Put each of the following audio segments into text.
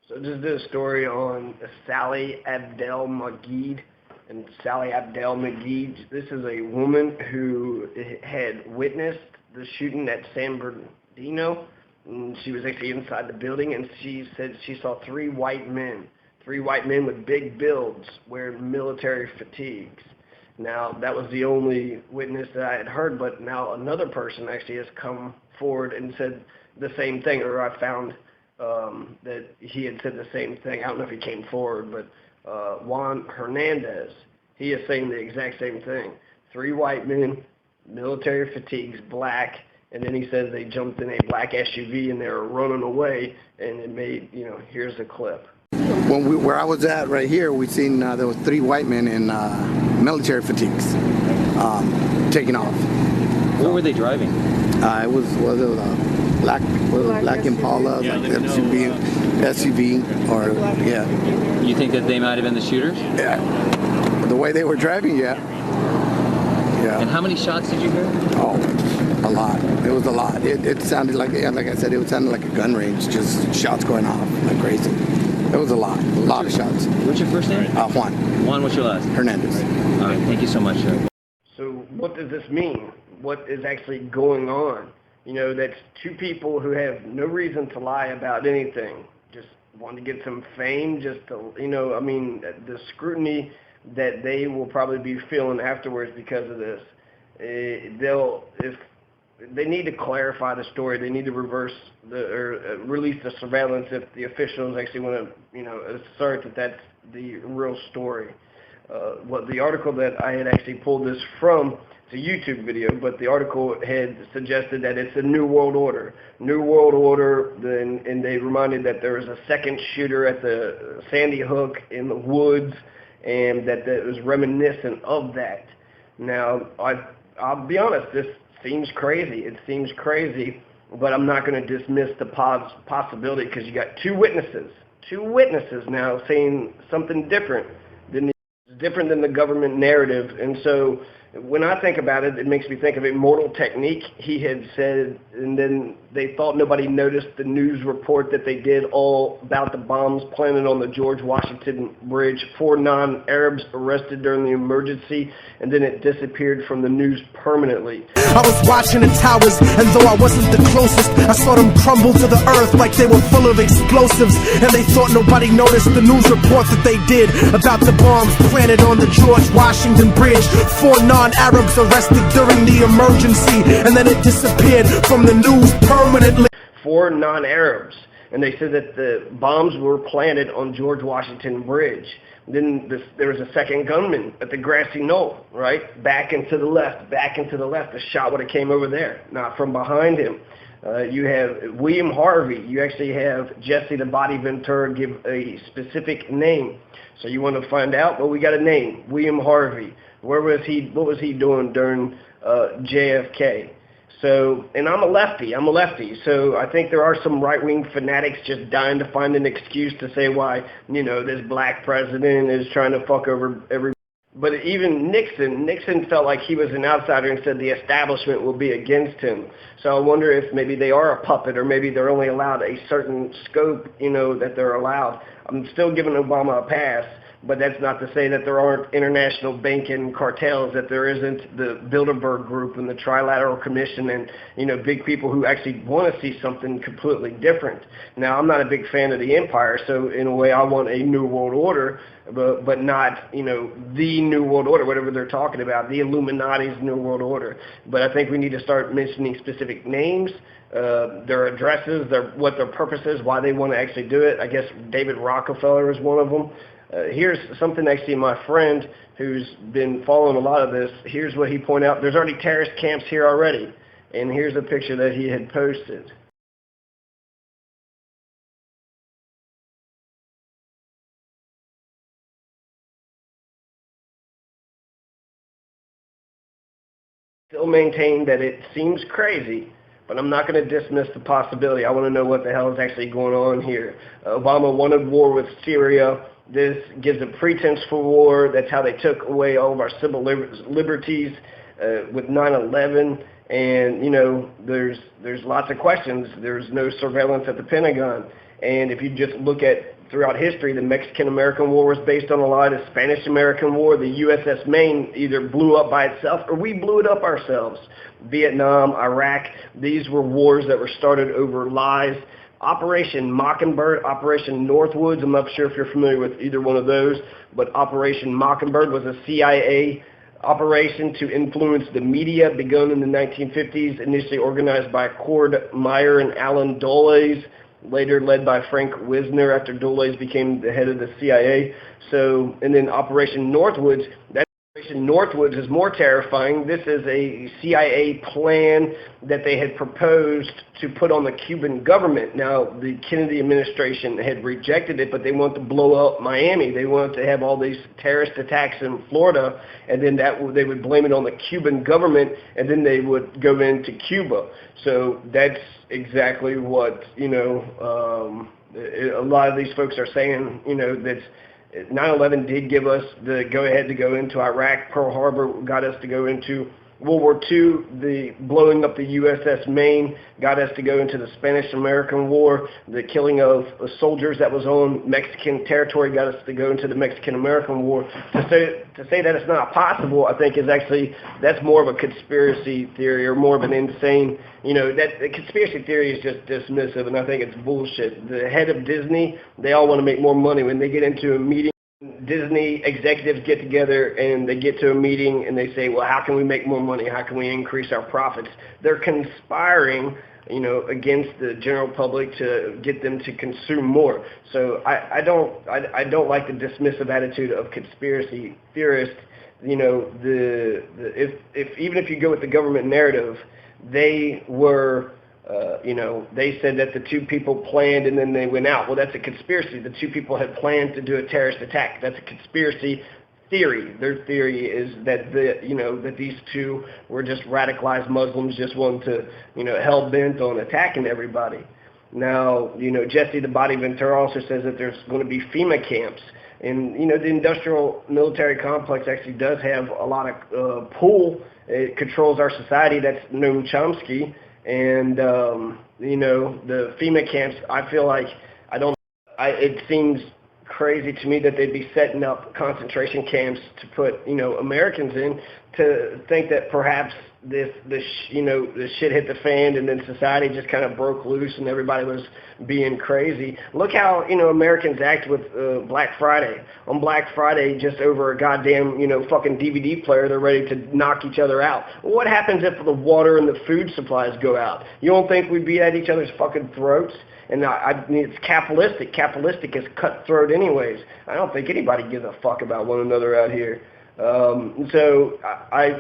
So this is a story on Sally Abdel Magid. And Sally Abdel Magid, this is a woman who had witnessed the shooting at San Bernardino. And she was actually inside the building, and she said she saw three white men with big builds wearing military fatigues. Now, that was the only witness that I had heard, but now another person actually has come forward and said the same thing, or I found that he had said the same thing. I don't know if he came forward, but Juan Hernandez, he is saying the exact same thing. Three white men, military fatigues, black, and then he says they jumped in a black SUV and they were running away, and it made, here's a clip. Where I was at right here, we seen there was three white men in military fatigues taking off. What were they driving? It was a black Impala, yeah, like SUV, or yeah. You think that they might have been the shooters? Yeah, the way they were driving, yeah. And how many shots did you hear? Oh, a lot. It was a lot. It sounded like, like I said, it sounded like a gun range, just shots going off like crazy. It was a lot of shots. What's your first name? Juan. Juan, what's your last? Hernandez. All right, thank you so much, sir. So what does this mean? What is actually going on? That's two people who have no reason to lie about anything. Just want to get some fame, just to, the scrutiny that they will probably be feeling afterwards because of this. If they need to clarify the story, they need to release the surveillance if the officials actually want to, assert that that's the real story. The article that I had actually pulled this from, it's a YouTube video, but the article had suggested that it's a New World Order. New World Order, and they reminded that there was a second shooter at the Sandy Hook in the woods, and that was reminiscent of that. Now, I'll be honest, this seems crazy. It seems crazy, but I'm not going to dismiss the possibility, because you got two witnesses now saying something different than the government narrative. And so when I think about it, it makes me think of Immortal Technique. He had said, and then they thought nobody noticed the news report that they did all about the bombs planted on the George Washington Bridge. 4 non-Arabs arrested during the emergency, and then it disappeared from the news permanently. I was watching the towers, and though I wasn't the closest, I saw them crumble to the earth like they were full of explosives. And they thought nobody noticed the news report that they did about the bombs planted on the George Washington Bridge. 4 non-Arabs arrested during the emergency, and then it disappeared from the news permanently. 4 non-Arabs, and they said that the bombs were planted on George Washington Bridge. Then there was a second gunman at the grassy knoll, right? Back and to the left. The shot would have came over there, not from behind him. You have William Harvey. You actually have Jesse the Body Ventura give a specific name. So you want to find out? Well, we got a name, William Harvey. Where was he? What was he doing during JFK? So, and I'm a lefty, so I think there are some right-wing fanatics just dying to find an excuse to say why, this black president is trying to fuck over everybody. But even Nixon felt like he was an outsider and said the establishment will be against him. So I wonder if maybe they are a puppet, or maybe they're only allowed a certain scope, that they're allowed. I'm still giving Obama a pass. But that's not to say that there aren't international banking cartels, that there isn't the Bilderberg Group and the Trilateral Commission and, big people who actually want to see something completely different. Now, I'm not a big fan of the empire, so in a way I want a New World Order, but not, the New World Order, whatever they're talking about, the Illuminati's New World Order. But I think we need to start mentioning specific names, their addresses, what their purpose is, why they want to actually do it. I guess David Rockefeller is one of them. Here's something actually my friend who's been following a lot of this, here's what he pointed out. There's already terrorist camps here already. And here's a picture that he had posted. Still maintain that it seems crazy, but I'm not going to dismiss the possibility. I want to know what the hell is actually going on here. Obama wanted war with Syria. This gives a pretense for war. That's how they took away all of our civil liberties with 9/11. And, there's lots of questions. There's no surveillance at the Pentagon. And if you just look at throughout history, the Mexican-American War was based on a lie. The Spanish-American War, the USS Maine either blew up by itself or we blew it up ourselves. Vietnam, Iraq, these were wars that were started over lies. Operation Mockingbird, Operation Northwoods, I'm not sure if you're familiar with either one of those, but Operation Mockingbird was a CIA operation to influence the media, begun in the 1950s, initially organized by Cord Meyer and Alan Dulles, later led by Frank Wisner after Dulles became the head of the CIA. So, and then Operation Northwoods, that Operation Northwoods is more terrifying. This is a CIA plan that they had proposed to put on the Cuban government. Now, the Kennedy administration had rejected it, but they wanted to blow up Miami. They wanted to have all these terrorist attacks in Florida, and then they would blame it on the Cuban government, and then they would go into Cuba. So that's exactly what, a lot of these folks are saying, that's 9/11 did give us the go-ahead to go into Iraq. Pearl Harbor got us to go into World War II. The blowing up the USS Maine got us to go into the Spanish-American War. The killing of soldiers that was on Mexican territory got us to go into the Mexican-American War. To say that it's not possible, I think, is actually, that's more of a conspiracy theory or more of an insane, that the conspiracy theory is just dismissive, and I think it's bullshit. The head of Disney, they all want to make more money. When they get into a meeting, Disney executives get together and they get to a meeting and they say, well, how can we make more money? How can we increase our profits? They're conspiring, against the general public to get them to consume more. So I don't like the dismissive attitude of conspiracy theorists. Even if you go with the government narrative, they were they said that the two people planned and then they went out. Well, that's a conspiracy. The two people had planned to do a terrorist attack. That's a conspiracy theory. Their theory is that that these two were just radicalized Muslims, just wanting to, hell bent on attacking everybody. Now, Jesse the Body Ventura also says that there's going to be FEMA camps. And, the industrial military complex actually does have a lot of pull. It controls our society. That's Noam Chomsky. And, the FEMA camps, I feel like, it seems crazy to me that they'd be setting up concentration camps to put, Americans in, to think that perhaps this shit hit the fan and then society just kind of broke loose and everybody was being crazy. Look how, Americans act with Black Friday. On Black Friday, just over a goddamn, fucking DVD player, they're ready to knock each other out. Well, what happens if the water and the food supplies go out? You don't think we'd be at each other's fucking throats? And I mean, it's capitalistic. Capitalistic is cutthroat anyways. I don't think anybody gives a fuck about one another out here. So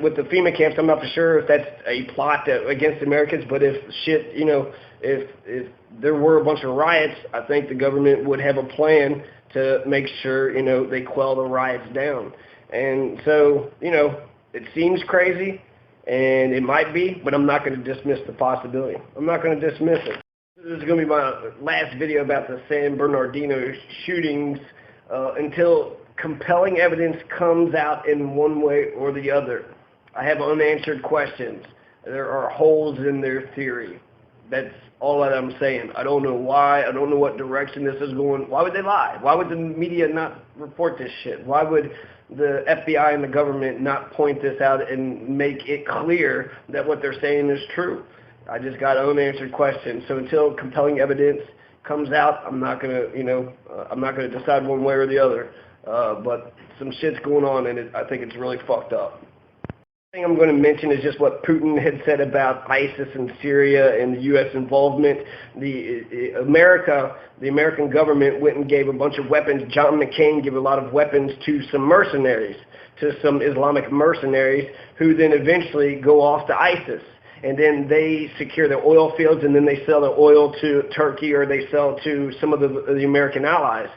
with the FEMA camps, I'm not for sure if that's a plot against Americans, but if shit, if there were a bunch of riots, I think the government would have a plan to make sure, they quell the riots down. And so, it seems crazy, and it might be, but I'm not going to dismiss the possibility. I'm not going to dismiss it. This is going to be my last video about the San Bernardino shootings until compelling evidence comes out in one way or the other. I have unanswered questions. There are holes in their theory. That's all that I'm saying. I don't know why. I don't know what direction this is going. Why would they lie? Why would the media not report this shit? Why would the FBI and the government not point this out and make it clear that what they're saying is true? I just got unanswered questions. So until compelling evidence comes out, I'm not gonna, I'm not gonna decide one way or the other. But some shit's going on, and I think it's really fucked up. The thing I'm going to mention is just what Putin had said about ISIS and Syria and the U.S. involvement. The American government went and gave a bunch of weapons. John McCain gave a lot of weapons to some mercenaries, to some Islamic mercenaries, who then eventually go off to ISIS. And then they secure the oil fields, and then they sell the oil to Turkey, or they sell to some of the American allies.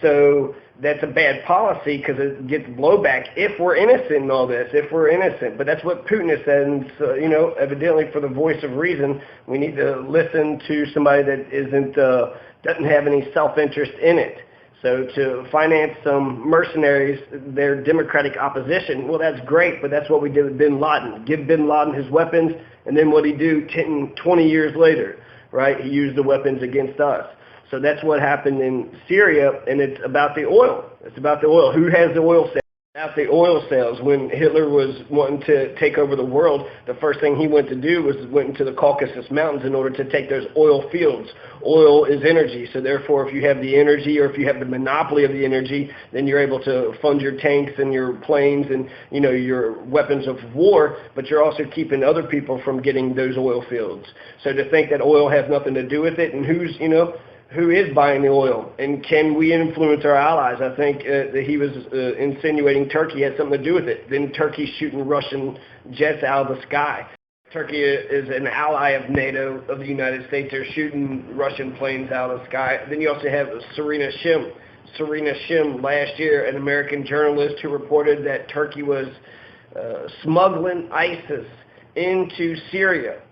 So that's a bad policy because it gets blowback if we're innocent in all this, if we're innocent. But that's what Putin has said, and so, evidently for the voice of reason, we need to listen to somebody that doesn't have any self-interest in it. So to finance some mercenaries, their democratic opposition, well, that's great, but that's what we did with bin Laden. Give bin Laden his weapons, and then what he do 10, 20 years later, right? He used the weapons against us. So that's what happened in Syria, and it's about the oil. It's about the oil. Who has the oil sales? About the oil sales. When Hitler was wanting to take over the world, the first thing he went to do was went into the Caucasus Mountains in order to take those oil fields. Oil is energy, so therefore if you have the energy or if you have the monopoly of the energy, then you're able to fund your tanks and your planes and, you know, your weapons of war, but you're also keeping other people from getting those oil fields. So to think that oil has nothing to do with it, and who is buying the oil, and can we influence our allies? I think that he was insinuating Turkey had something to do with it. Then Turkey's shooting Russian jets out of the sky. Turkey is an ally of NATO, of the United States. They're shooting Russian planes out of the sky. Then you also have Serena Shim last year, an American journalist who reported that Turkey was smuggling ISIS into Syria.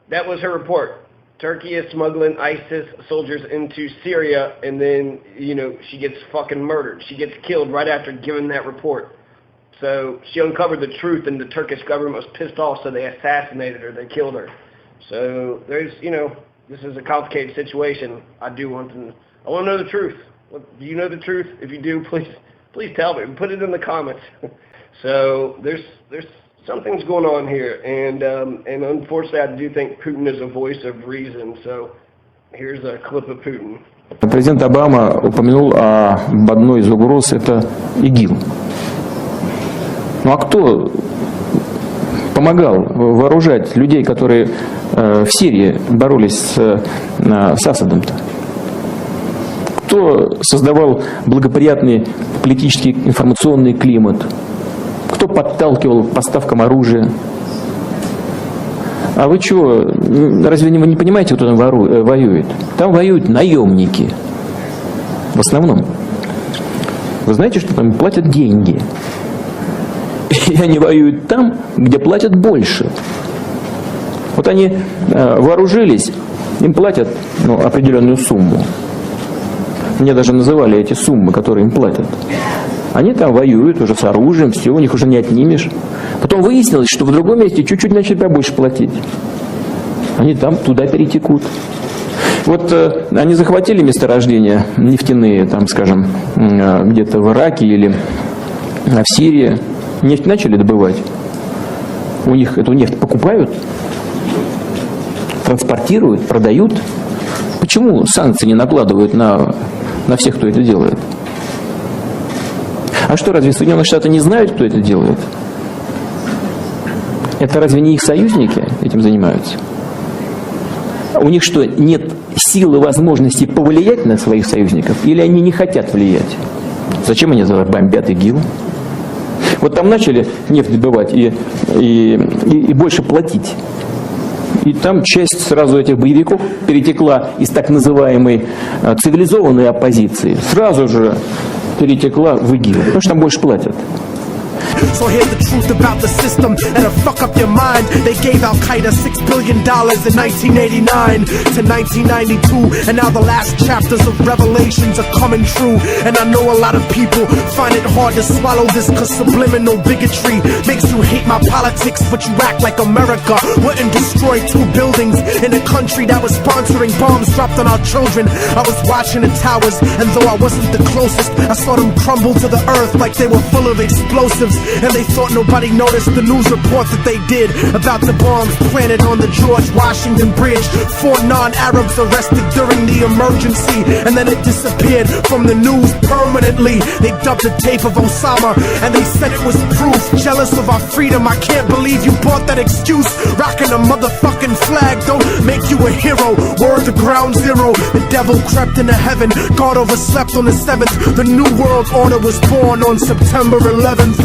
That was her report. Turkey is smuggling ISIS soldiers into Syria, and then, she gets fucking murdered. She gets killed right after giving that report. So she uncovered the truth, and the Turkish government was pissed off, so they assassinated her. They killed her. So there's, this is a complicated situation. I want to know the truth. Do you know the truth? If you do, please tell me. Put it in the comments. So there's something's going on here, and unfortunately, I do think Putin is a voice of reason. So here's a clip of Putin. Президент Обама упомянул об одной из угроз – это ИГИЛ. Ну а кто помогал вооружать людей, которые в Сирии боролись с Асадом-то? Кто создавал благоприятный политический информационный климат? Кто подталкивал к поставкам оружия? А вы чего? Разве вы не понимаете, кто там воюет? Там воюют наемники. В основном. Вы знаете, что там платят деньги? И они воюют там, где платят больше. Вот они вооружились, им платят определенную сумму. Мне даже называли эти суммы, которые им платят. Они там воюют уже с оружием, все, у них уже не отнимешь. Потом выяснилось, что в другом месте чуть-чуть начали побольше платить. Они там туда перетекут. Вот они захватили месторождения нефтяные, там, скажем, где-то в Ираке или в Сирии. Нефть начали добывать. У них эту нефть покупают, транспортируют, продают. Почему санкции не накладывают на всех, кто это делает? А что, разве Соединенные Штаты не знают, кто это делает? Это разве не их союзники этим занимаются? У них что, нет силы, возможности повлиять на своих союзников? Или они не хотят влиять? Зачем они бомбят ИГИЛ? Вот там начали нефть добывать и больше платить. И там часть сразу этих боевиков перетекла из так называемой цивилизованной оппозиции. Сразу же перетекла в ИГИЛ, потому что там больше платят. So here's the truth about the system, and to fuck up your mind, they gave Al-Qaeda $6 billion in 1989 to 1992, and now the last chapters of Revelations are coming true. And I know a lot of people find it hard to swallow this, cause subliminal bigotry makes you hate my politics, but you act like America wouldn't destroy 2 buildings in a country that was sponsoring bombs dropped on our children. I was watching the towers, and though I wasn't the closest, I saw them crumble to the earth like they were full of explosives. And they thought nobody noticed the news report that they did about the bombs planted on the George Washington Bridge. 4 non-Arabs arrested during the emergency, and then it disappeared from the news permanently. They dubbed the tape of Osama, and they said it was proof. Jealous of our freedom, I can't believe you bought that excuse. Rocking a motherfucking flag don't make you a hero. Word to ground zero, the devil crept into heaven. God overslept on the 7th. The new world order was born on September 11th.